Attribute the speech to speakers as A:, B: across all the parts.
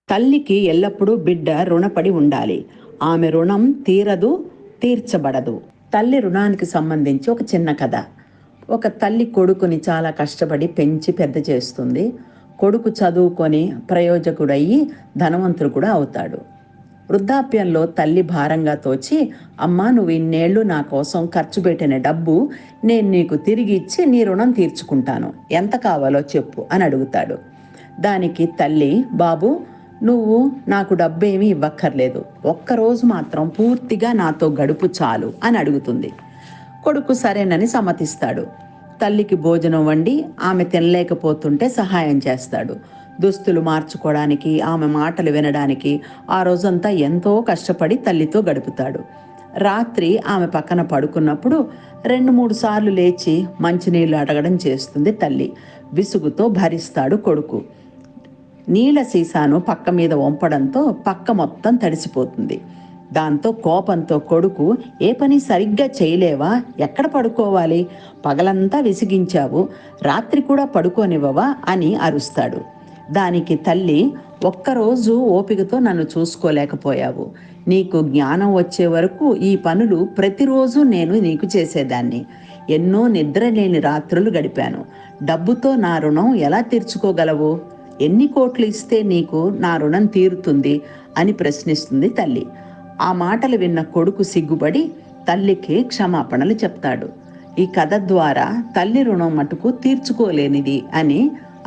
A: తల్లికి ఎల్లప్పుడూ బిడ్డ రుణపడి ఉండాలి. ఆమె రుణం తీరదు, తీర్చబడదు. తల్లి రుణానికి సంబంధించి ఒక చిన్న కథ. ఒక తల్లి కొడుకుని చాలా కష్టపడి పెంచి పెద్ద చేస్తుంది. కొడుకు చదువుకొని ప్రయోజకుడయ్యి ధనవంతుడు కూడా అవుతాడు. వృద్ధాప్యంలో తల్లి భారంగా తోచి, అమ్మా నువ్వు ఇన్నేళ్లు నా కోసం ఖర్చు పెట్టిన డబ్బు నేను నీకు తిరిగి ఇచ్చి నీ రుణం తీర్చుకుంటాను, ఎంత కావాలో చెప్పు అని అడుగుతాడు. దానికి తల్లి, బాబు నువ్వు నాకు డబ్బేమీ ఇవ్వక్కర్లేదు, ఒక్కరోజు మాత్రం పూర్తిగా నాతో గడుపు చాలు అని అడుగుతుంది. కొడుకు సరేనని సమ్మతిస్తాడు. తల్లికి భోజనం వండి ఆమె తినలేకపోతుంటే సహాయం చేస్తాడు. దుస్తులు మార్చుకోవడానికి, ఆమె మాటలు వినడానికి ఆ రోజంతా ఎంతో కష్టపడి తల్లితో గడుపుతాడు. రాత్రి ఆమె పక్కన పడుకున్నప్పుడు 2-3 సార్లు లేచి మంచినీళ్ళు అడగడం చేస్తుంది తల్లి. విసుగుతో భరిస్తాడు కొడుకు. నీళ్ల సీసాను పక్క మీద వంపడంతో పక్క మొత్తం తడిసిపోతుంది. దాంతో కోపంతో కొడుకు, ఏ పని సరిగ్గా చేయలేవా, ఎక్కడ పడుకోవాలి, పగలంతా విసిగించావు, రాత్రి కూడా పడుకోనివ్వవా అని అరుస్తాడు. దానికి తల్లి, ఒక్కరోజు ఓపికతో నన్ను చూసుకోలేకపోయావు, నీకు జ్ఞానం వచ్చే వరకు ఈ పనులు ప్రతిరోజు నేను నీకు చేసేదాన్ని, ఎన్నో నిద్రలేని రాత్రులు గడిపాను, డబ్బుతో నా రుణం ఎలా తీర్చుకోగలవు, ఎన్ని కోట్లు ఇస్తే నీకు నా రుణం తీరుతుంది అని ప్రశ్నిస్తుంది తల్లి. ఆ మాటలు విన్న కొడుకు సిగ్గుపడి తల్లికి క్షమాపణలు చెప్తాడు. ఈ కథ ద్వారా తల్లి రుణం మటుకు తీర్చుకోలేనిది అని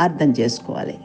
A: అర్థం చేసుకోవాలి.